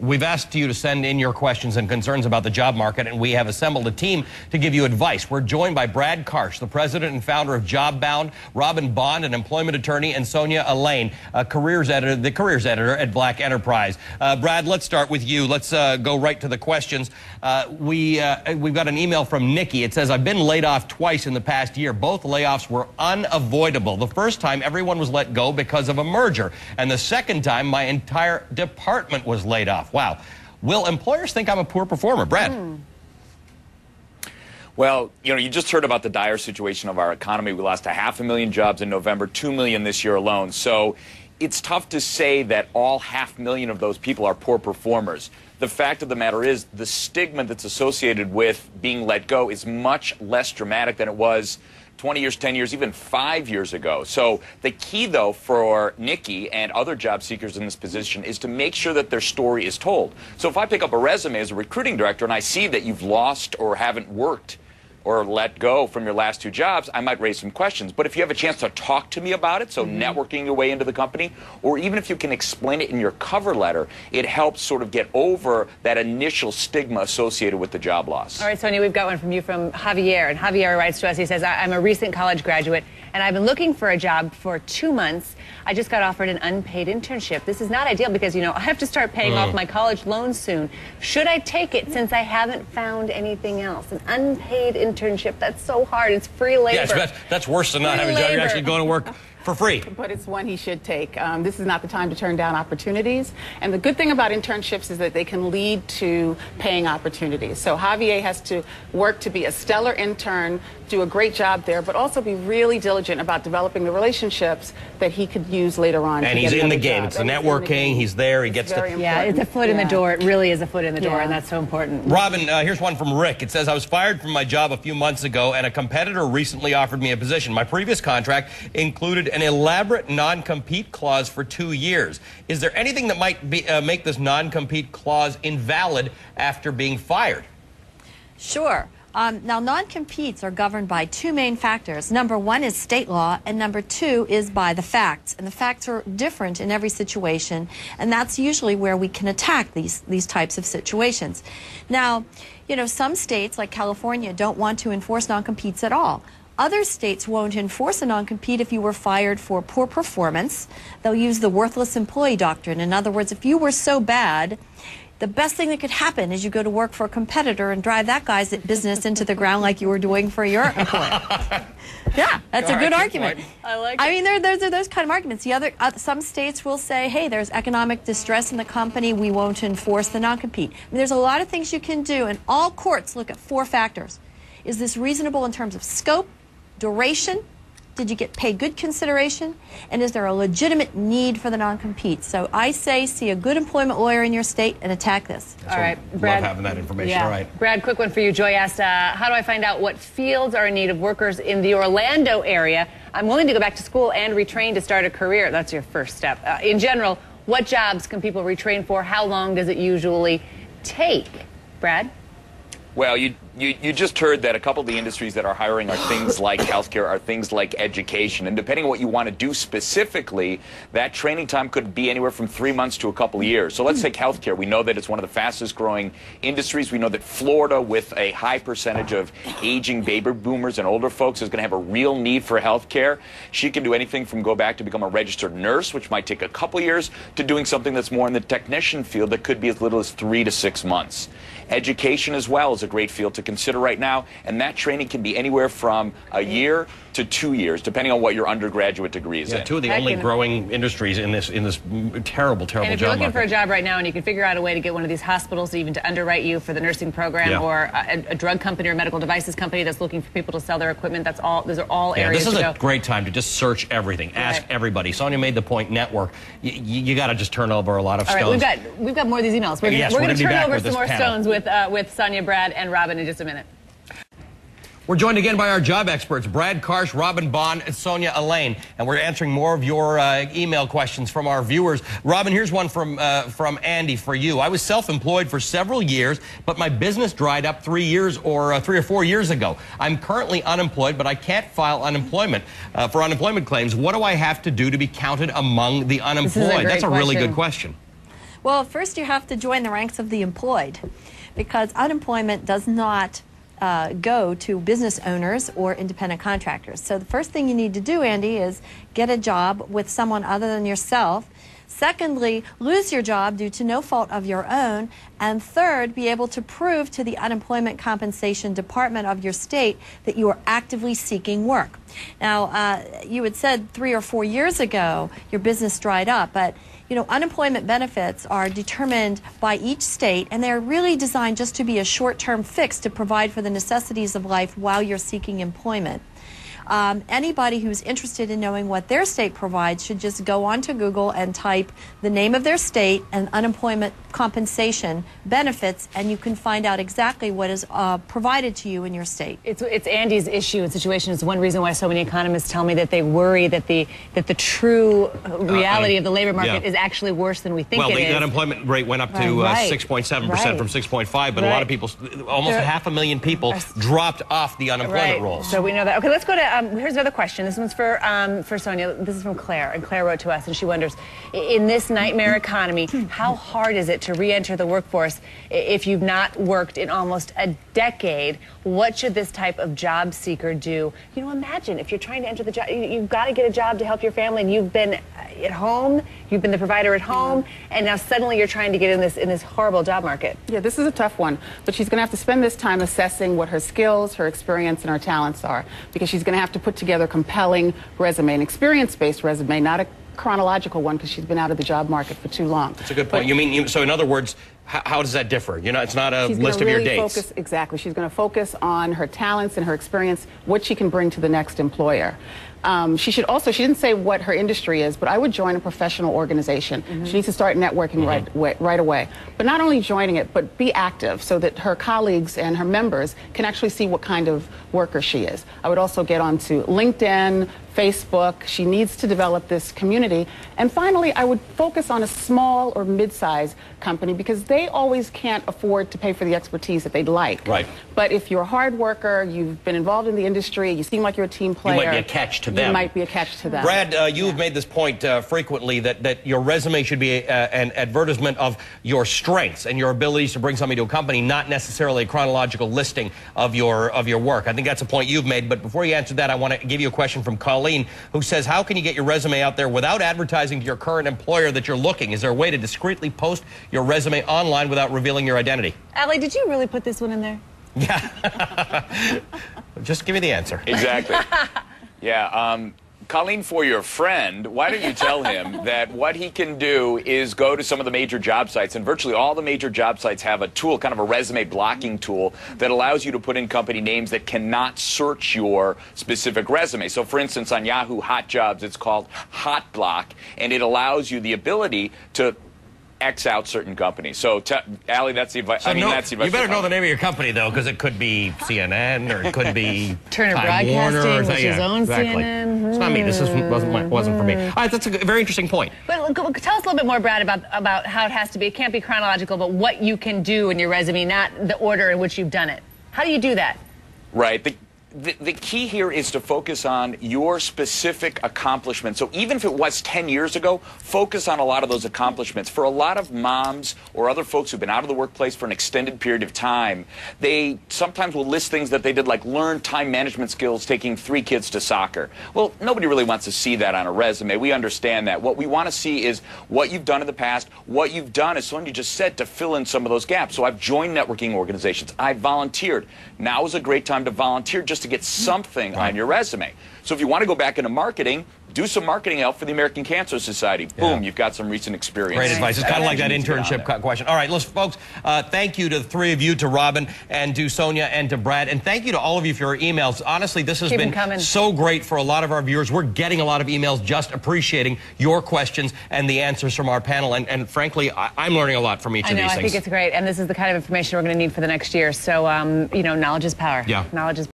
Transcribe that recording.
We've asked you to send in your questions and concerns about the job market, and we have assembled a team to give you advice. We're joined by Brad Karsh, the president and founder of JobBound, Robin Bond, an employment attorney, and Sonia Elaine, the careers editor at Black Enterprise. Brad, let's start with you. Let's go right to the questions. We've got an email from Nikki. It says, I've been laid off twice in the past year. Both layoffs were unavoidable. The first time, everyone was let go because of a merger, and the second time, my entire department was laid off. Wow. Will employers think I'm a poor performer? Brad. Well, you just heard about the dire situation of our economy. We lost 500,000 jobs in November, 2 million this year alone. So it's tough to say that all 500,000 of those people are poor performers. The fact of the matter is the stigma that's associated with being let go is much less dramatic than it was 20 years, 10 years, even 5 years ago. So the key, though, for Nikki and other job seekers in this position is to make sure that their story is told. So if I pick up a resume as a recruiting director and I see that you've lost or haven't worked or let go from your last 2 jobs, I might raise some questions. But if you have a chance to talk to me about it, so networking your way into the company, or even if you can explain it in your cover letter, it helps sort of get over that initial stigma associated with the job loss. All right, Sonia, we've got one from you from Javier. And Javier writes to us, he says, I'm a recent college graduate, and I've been looking for a job for 2 months. I just got offered an unpaid internship. This is not ideal because, I have to start paying off my college loans soon. Should I take it since I haven't found anything else? An unpaid internship, that's so hard. It's free labor. Yes, that's worse than not having a job. You're actually going to work for free. But it's one he should take. This is not the time to turn down opportunities. And the good thing about internships is that they can lead to paying opportunities. So Javier has to work to be a stellar intern, do a great job there, but also be really diligent about developing the relationships that he could use later on. And he's in the game. It's the networking. He's there. He gets to. Yeah, it's a foot in the door. It really is a foot in the door, and that's so important. Robin, here's one from Rick. It says, I was fired from my job a few months ago, and a competitor recently offered me a position. My previous contract included an elaborate non-compete clause for 2 years. Is there anything that might make this non-compete clause invalid after being fired? Sure. Now, non-competes are governed by 2 main factors. Number 1 is state law, and number 2 is by the facts. And the facts are different in every situation, and that's usually where we can attack these types of situations. Now, some states, like California, don't want to enforce non-competes at all. Other states won't enforce a non-compete if you were fired for poor performance. They'll use the worthless employee doctrine. In other words, if you were so bad, the best thing that could happen is you go to work for a competitor and drive that guy's business into the ground like you were doing for your employer. Yeah, that's a good argument. I like it. I mean, there's those kind of arguments. Some states will say, hey, there's economic distress in the company, we won't enforce the non-compete. I mean, there's a lot of things you can do, and all courts look at 4 factors. Is this reasonable in terms of scope, duration? Did you get paid good consideration? And is there a legitimate need for the non-compete? So I say see a good employment lawyer in your state and attack this. All right, Brad. Love having that information. Yeah. All right. Brad, quick one for you. Joy asked, how do I find out what fields are in need of workers in the Orlando area? I'm willing to go back to school and retrain to start a career. That's your first step. In general, what jobs can people retrain for? How long does it usually take? Brad? Well, you just heard that a couple of the industries that are hiring are things like healthcare, are things like education. And depending on what you want to do specifically, that training time could be anywhere from 3 months to a couple of years. So let's take healthcare. We know that it's one of the fastest growing industries. We know that Florida, with a high percentage of aging baby boomers and older folks, is going to have a real need for healthcare. She can do anything from go back to become a registered nurse, which might take a couple of years, to doing something that's more in the technician field that could be as little as 3 to 6 months. Education as well is a great field to consider right now, and that training can be anywhere from a year to 2 years, depending on what your undergraduate degree is in. 2 of the only growing industries in this terrible job market. And if you're looking for a job right now and you can figure out a way to get one of these hospitals even to underwrite you for the nursing program, or a drug company or medical devices company that's looking for people to sell their equipment, those are all areas this is to go. a great time to just search everything. Ask everybody. Sonia made the point, network. You got to just turn over a lot of stones. All right, we've got more of these emails. We're going to turn over some more stones with Sonia, Brad, and Robin in just a minute. We're joined again by our job experts, Brad Karsh, Robin Bond, and Sonia Elaine. And we're answering more of your email questions from our viewers. Robin, here's one from Andy for you. I was self-employed for several years, but my business dried up 3 or 4 years ago. I'm currently unemployed, but I can't file unemployment for unemployment claims. What do I have to do to be counted among the unemployed? That's a really good question. Well, first you have to join the ranks of the employed, because unemployment does not go to business owners or independent contractors. So the first thing you need to do, Andy, is get a job with someone other than yourself. Secondly, lose your job due to no fault of your own. And third, be able to prove to the Unemployment Compensation Department of your state that you are actively seeking work. Now, you had said 3 or 4 years ago your business dried up, but unemployment benefits are determined by each state, and they're really designed just to be a short-term fix to provide for the necessities of life while you're seeking employment. Anybody who's interested in knowing what their state provides should just go onto Google and type the name of their state and unemployment compensation benefits, and you can find out exactly what is provided to you in your state. It's Andy's issue and situation. Is one reason why so many economists tell me that they worry that the true reality of the labor market is actually worse than we think it is. Well, the unemployment rate went up to 6.7% from 6.5%, but a lot of people, almost 500,000 people, dropped off the unemployment rolls. So we know that. Okay, let's go to here's another question. This one's for Sonia. This is from Claire, and Claire wrote to us, and she wonders, in this nightmare economy, how hard is it to re-enter the workforce if you've not worked in almost a decade? What should this type of job seeker do? Imagine if you're trying to enter the job, you've got to get a job to help your family, and you've been at home, you've been the provider at home, and now suddenly you're trying to get in this horrible job market. Yeah, this is a tough one, but she's going to have to spend this time assessing what her skills, her experience, and her talents are, because she's going to have to put together a compelling resume, an experience-based resume, not a chronological one, because she's been out of the job market for too long. That's a good point. So in other words, how does that differ? It's not a list of your dates. Exactly. She's going to focus on her talents and her experience, what she can bring to the next employer. She didn't say what her industry is, but I would join a professional organization. She needs to start networking right away. But not only joining it, but be active so that her colleagues and her members can actually see what kind of worker she is. I would also get onto LinkedIn, Facebook. She needs to develop this community. And finally, I would focus on a small or mid-sized company, because they always can't afford to pay for the expertise that they'd like. Right. But if you're a hard worker, you've been involved in the industry, you seem like you're a team player. You might be a catch to them. You might be a catch to them. Brad, you have made this point frequently that your resume should be an advertisement of your strengths and your abilities to bring somebody to a company, not necessarily a chronological listing of your work. I think that's a point you've made. But before you answer that, I want to give you a question from Colleen, who says, how can you get your resume out there without advertising to your current employer that you're looking? Is there a way to discreetly post your resume online without revealing your identity? Allie, did you really put this one in there? Yeah. Just give me the answer. Exactly. Yeah. Colleen, for your friend, why don't you tell him that what he can do is go to some of the major job sites, and virtually all the major job sites have a tool, kind of a resume blocking tool, that allows you to put in company names that cannot search your specific resume. So, for instance, on Yahoo Hot Jobs, it's called Hot Block, and it allows you the ability to X out certain companies. So, Allie, that's the advice. So that's the advice. You better know the name of your company, though, because it could be CNN or it could be Turner Time Warner, Broadcasting, which is own exactly. CNN. It's not me. This wasn't for me. All right, that's a very interesting point. But tell us a little bit more, Brad, about how it has to be. It can't be chronological, but what you can do in your resume, not the order in which you've done it. How do you do that? Right. The key here is to focus on your specific accomplishments. So even if it was 10 years ago, focus on a lot of those accomplishments. For a lot of moms or other folks who've been out of the workplace for an extended period of time, they sometimes will list things that they did, like learn time management skills taking 3 kids to soccer. Well, nobody really wants to see that on a resume. We understand that. What we want to see is what you've done in the past, what you've done, as Sonia just said, to fill in some of those gaps. So I've joined networking organizations. I've volunteered. Now is a great time to volunteer just to get something on your resume. So if you want to go back into marketing, do some marketing help for the American Cancer Society. Boom, you've got some recent experience. Great advice. It's kind of like that internship question. All right, listen, folks, thank you to the 3 of you, to Robin and to Sonia and to Brad, and thank you to all of you for your emails. Honestly, this has been so great for a lot of our viewers. We're getting a lot of emails just appreciating your questions and the answers from our panel, and frankly, I'm learning a lot from each of these things. I think it's great, and this is the kind of information we're going to need for the next year. So, knowledge is power. Yeah. Knowledge is